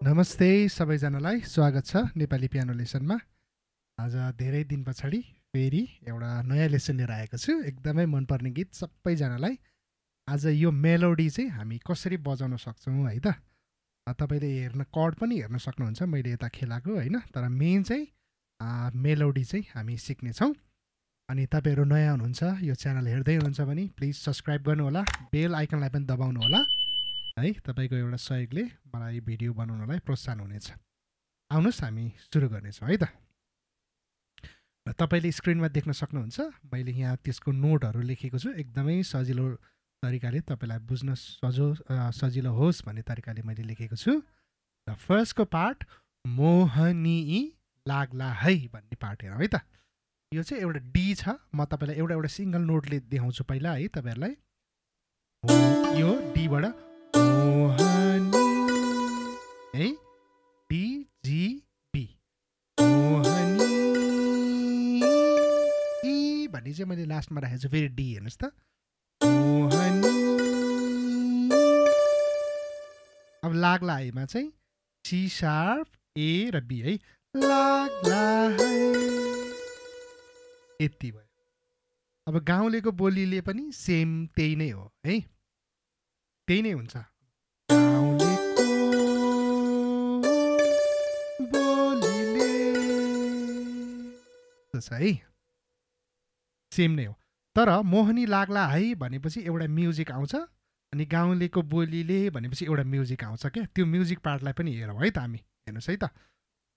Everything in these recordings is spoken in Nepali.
नमस्ते सबैजनालाई स्वागत छ नेपाली पियानो लेसनमा। आज धेरै दिन पछाडि फेरि एउटा नयाँ लेसन लिएर आएको छु, एकदमै मनपर्ने गीत सबैजनालाई। आज यो मेलोडी चाहिँ हामी कसरी बजाउन सक्छौँ है त। तपाईँले हेर्न कर्ड पनि हेर्न सक्नुहुन्छ, मैले यता खेलाएको होइन, तर मेन चाहिँ मेलोडी चाहिँ हामी सिक्नेछौँ। अनि तपाईँहरू नयाँ हुनुहुन्छ, यो च्यानल हेर्दै हुनुहुन्छ भने प्लिज सब्सक्राइब गर्नुहोला, बेल आइकनलाई पनि दबाउनु होला है। तपाईँको एउटा सहयोगले मलाई भिडियो बनाउनलाई प्रोत्साहन हुनेछ। आउनुहोस् हामी सुरु गर्नेछौँ है त। तपाईँले स्क्रिनमा देख्न सक्नुहुन्छ मैले यहाँ त्यसको नोटहरू लेखेको छु, एकदमै सजिलो तरिकाले तपाईँलाई बुझ्न सजिलो होस् भन्ने तरिकाले मैले लेखेको छु। र फर्स्टको पार्ट मोहनी लाग्ला है भन्ने पार्ट हेरौँ है त। यो चाहिँ एउटा डी छ, म तपाईँलाई एउटा एउटा सिङ्गल नोटले देखाउँछु पहिला है तपाईँहरूलाई। यो डीबाट मोहनी है, डी जी बी मोहनी ई भन्ने चाहिँ मैले लास्टमा राखेको छु। फेरि डी हेर्नुहोस् त, मोहनी। अब लाग्ला हैमा चाहिँ सी शार्प ए र बी है, लाग्ला है, यति भयो। अब गाउँलेको बोलीले पनि सेम त्यही नै हो है, त्यही नै हुन्छ। गाउँलेको बोलीले छ है, सेम नै हो। तर मोहनी लाग्ला है भनेपछि एउटा म्युजिक आउँछ, अनि गाउँलेको बोलीले भनेपछि एउटा म्युजिक आउँछ क्या। त्यो म्युजिक पार्टलाई पनि हेरौँ है त हामी। हेर्नुहोस् है त,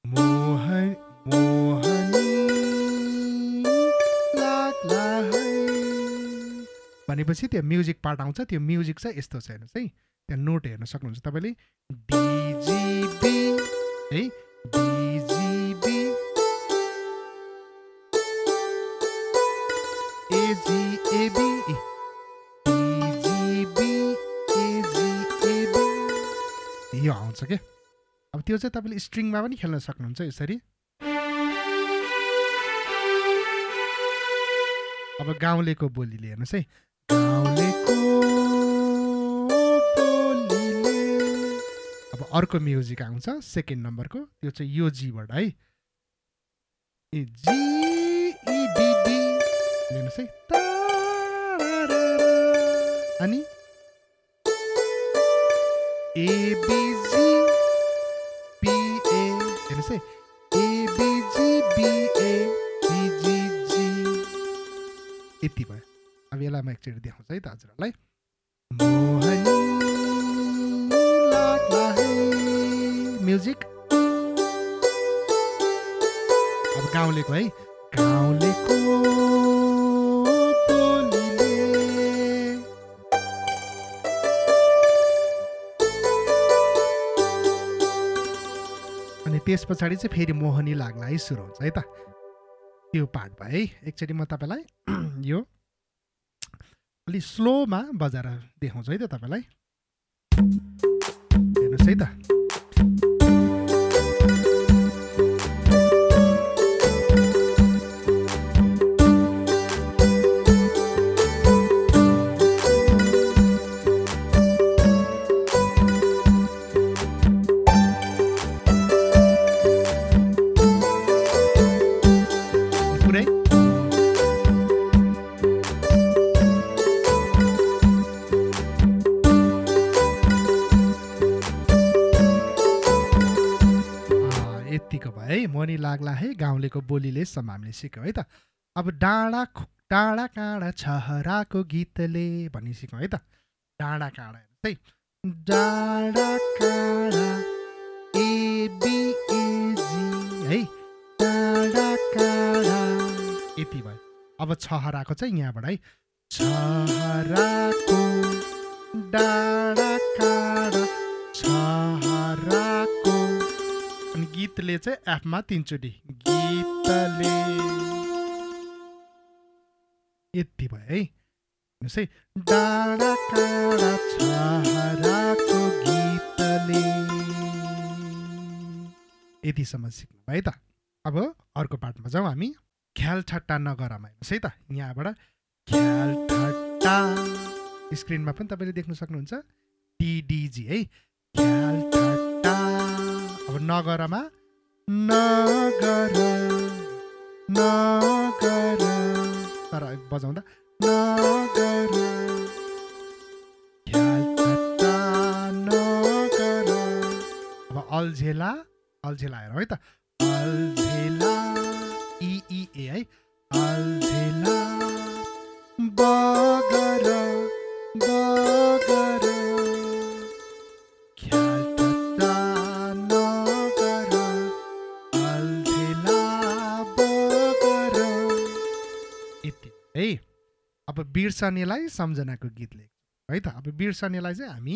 मोहनी लाग्ला है भनेपछि त्यो म्युजिक पार्ट आउँछ। त्यो म्युजिक चाहिँ यस्तो छ, हेर्नुहोस् है, त्यहाँ नोट हेर्न सक्नुहुन्छ तपाईँले। डिजिबी है, डिजिबी एजी एबी, डिजिबी एजी एबी, यो आउँछ क्या। अब त्यो चाहिँ तपाईँले स्ट्रिङमा पनि खेल्न सक्नुहुन्छ यसरी। अब गाउँलेको बोलीले हेर्नुहोस् है, गाउँलेको बोलीले। अब अर्को म्युजिक आउँछ सेकेन्ड नम्बरको, त्यो चाहिँ यो जीबाट है, ए जी ई डी डी हेर्नुहोस् है, अनि एबिजी बिए हेर्नुहोस् है, एबिजी बिए बिजी जी, यति भयो। अब यसलाई म एकचोटि देखाउँछु है त हजुरहरूलाई। मोहनी लाग्ला है म्युजिक। अब गाउँलेको है, गाउँलेको बोलीले। अनि त्यस पछाडि चाहिँ फेरि मोहनी लाग्ला है सुरु हुन्छ है त। त्यो पार्ट भयो है। एकचोटि म तपाईँलाई यो अलि स्लोमा बजाएर देखाउँछु है त तपाईँलाई। हेर्नुहोस् है त, यतिको भयो है मोहनी लाग्ला है गाउँलेको बोलीले सम्म हामीले सिक्यौँ है त अब डाँडा डाँडा काँडा छहराको गीतले भनी सिक्यौँ है त डाँडा काँडा है डाँडा काँडा एबिएजी है डाँडा काँडा यति भयो अब छहराको चाहिँ यहाँबाट है छहराको डाँडा काँडा छहराको अनि गीतले चाहिँ एफमा 3 चोटि गीतले यति भयो है हेर्नुहोस् है डाँडा काँडा छहराको गीतले यतिसम्म सिक्नु भयो त अब अर्को पार्टमा जाउँ हामी ख्याल ठट्टा नगरमा हेर्नुहोस् है त यहाँबाट ख्याल ठट्टा स्क्रिनमा पनि तपाईँले देख्न सक्नुहुन्छ टिडिजी है ख्याल ठट्टा अब नगरमा नगर नगर तर बजाउँदा नगर ख्याल ठट्टा नगर अब अल्झेला अल्झेला हेरौँ है त अल्झेला इए है अल्झेला बगर बगर ख्याल ठट्टा नगर अल्झेला बगर यति है अब बिर्सनेलाई सम्झनाको गीत लेख्छौँ है त अब बिर्सनेलाई चाहिँ हामी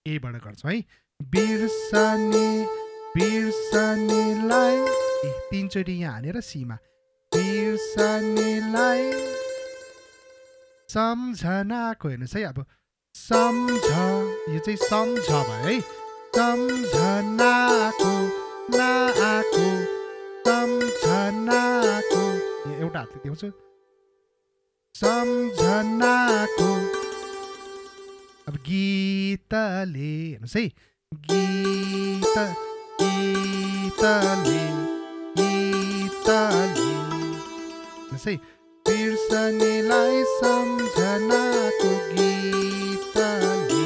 एबाट गर्छौँ है बिर्सने बिर्सनेलाई 3 चोटि यहाँ हानेर सीमा बिर्सनेलाई सम्झनाको हेर्नुहोस् है अब सम्झ यो चाहिँ सम्झ भयो है सम्झनाको नाको सम्झनाको एउटा हातले देखाउँछु सम्झनाको अब गीतले हेर्नुहोस् है गीत गीतले गीतले हेर्नुहोस् है बिर्सनेलाई सम्झनाको गीतले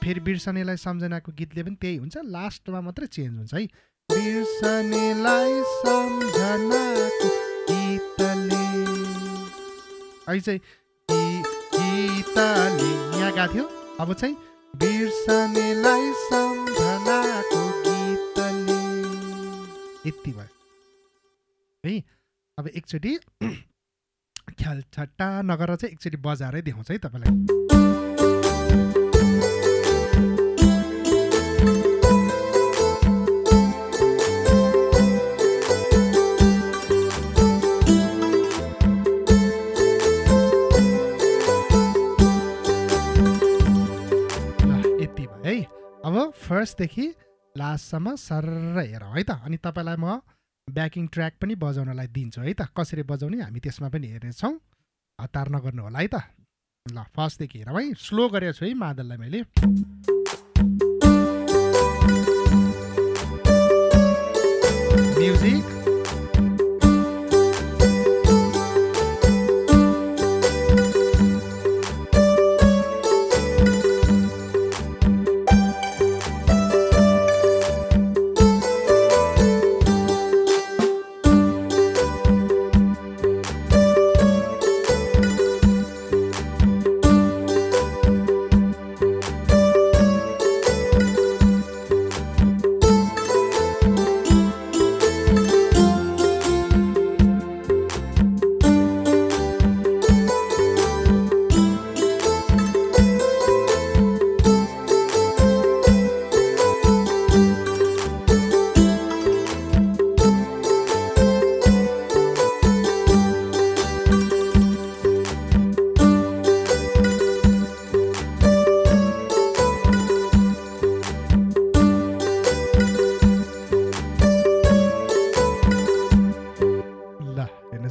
फेरि बिर्सनेलाई सम्झनाको गीतले पनि त्यही हुन्छ लास्टमा मात्रै चेन्ज हुन्छ है बिर्सनेलाई सम्झनाको गीतले अहिले चाहिँ गीतले यहाँ गएको थियो अब चाहिँ बिर्सनेलाई सम्झनाको गीतले यति भयो है अब एकचोटि ख्याल ठट्टा नगर चाहिँ एकचोटि बजारै देखाउँछ है तपाईँलाई यति भयो है अब फर्स्टदेखि लास्टसम्म सर्र हेरौँ है त अनि तपाईँलाई म ब्याकिङ ट्र्याक पनि बजाउनलाई दिन्छु है त कसरी बजाउने हामी त्यसमा पनि हेर्नेछौँ हतार नगर्नु होला है त ल फर्स्टदेखि हेरौँ है स्लो गरेको छु है मादललाई मैले म्युजिक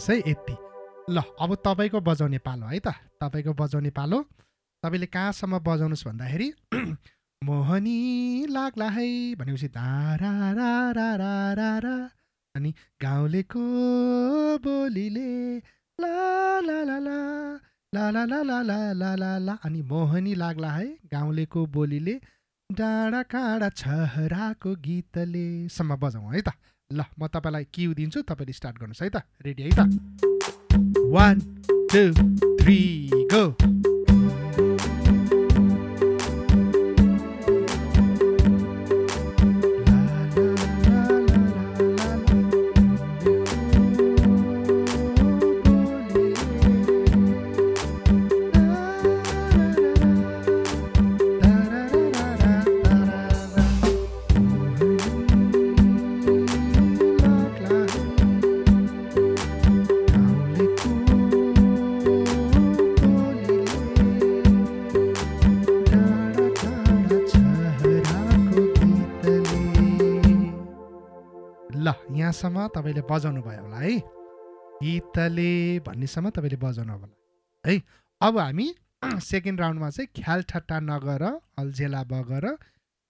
है यति ल अब तपाईँको बजाउने पालो है त तपाईँको बजाउने पालो तपाईँले कहाँसम्म बजाउनुहोस् भन्दाखेरि मोहनी लाग्ला है भनेपछि दारा रा रा रा रा रा अनि गाउँलेको बोलीले ला ला ला ला ला ला ला ला ला ला ला ला अनि मोहनी लाग्ला है गाउँलेको बोलीले डाँडा काँडा छहराको गीतले सम्म बजाउँ है त। ल म तपाईँलाई क्यु दिन्छु, तपाईँले स्टार्ट गर्नुहोस् है त। रेडी है त? 1 2 3 गो। ल यहाँसम्म तपाईँले बजाउनु भयो होला है। गीतले भन्नेसम्म तपाईँले बजाउनु होला है। अब हामी सेकेन्ड राउन्डमा चाहिँ ख्याल ठट्टा नगर अल्झेला बगर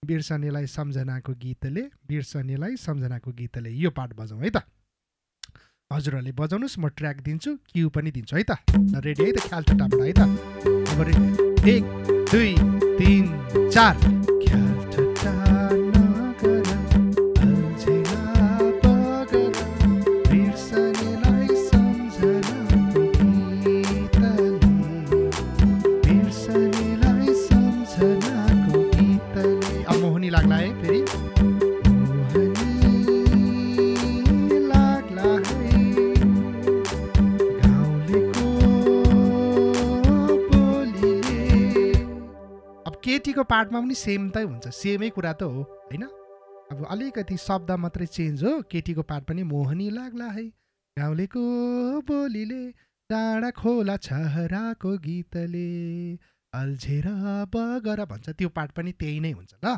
बिर्सनेलाई सम्झनाको गीतले बिर्सनेलाई सम्झनाको गीतले यो पार्ट बजाउँ है त। हजुरहरूले बजाउनुहोस्, म ट्र्याक दिन्छु, क्यु पनि दिन्छु है त। रेडी है त? ख्याल ठट्टाबाट है त। अब 1 2 3 4। ख्याल ठट्टा नगर अल्झेला बगर बिर्सनेलाई सम्झनाको गीतले बिर्सनेलाई सम्झनाको गीतले। अब मोहनी लाग्ला है फेरि। केटीको पार्टमा पनि सेम त हुन्छ, सेमै कुरा त हो होइन। अब अलिकति शब्द मात्रै चेन्ज हो। केटीको पार्ट पनि मोहनी लाग्ला है गाउँलेको बोलीले डाँडा खोला छहराको गीतले अल्झेर बगर भन्छ, त्यो पार्ट पनि त्यही नै हुन्छ। ल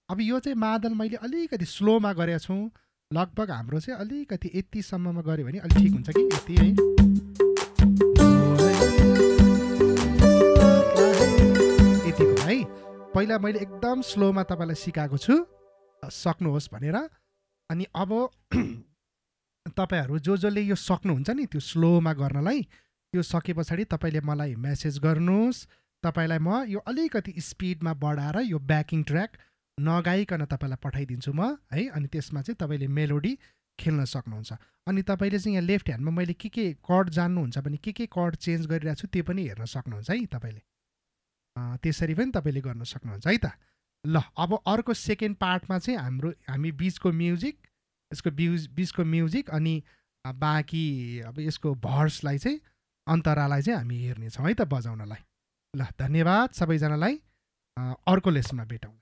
अब यो चाहिँ मादल मैले अलिकति स्लोमा गरेको छु। लगभग हाम्रो चाहिँ अलिकति यतिसम्ममा गऱ्यो भने अलिक ठिक हुन्छ कि यति है। यतिको है। पहिला मैले एकदम स्लोमा तपाईँलाई सिकाएको छु सक्नुहोस् भनेर। अनि अब तपाईँहरू जसले यो सक्नुहुन्छ नि त्यो स्लोमा गर्नलाई, त्यो सके पछाडि तपाईँले मलाई मेसेज गर्नुहोस्। तपाईँलाई म यो अलिकति स्पिडमा बढाएर यो ब्याकिङ ट्र्याक नगाइकन तपाईँलाई पठाइदिन्छु म है। अनि त्यसमा चाहिँ तपाईँले मेलोडी खेल्न सक्नुहुन्छ। अनि तपाईँले चाहिँ यहाँ लेफ्ट ह्यान्डमा मैले के कर्ड जान्नुहुन्छ भने के कर्ड चेन्ज गरिरहेको छु त्यो पनि हेर्न सक्नुहुन्छ है तपाईँले। त्यसरी पनि तपाईँले गर्न सक्नुहुन्छ है त। ल अब अर्को सेकेन्ड पार्टमा चाहिँ हामी बिचको म्युजिक, यसको बिचको म्युजिक अनि बाँकी अब यसको भर्सलाई चाहिँ अन्तरालाई चाहिँ हामी हेर्नेछौँ है त बजाउनलाई। ल धन्यवाद सबैजनालाई। अर्को लेसनमा भेटौँ।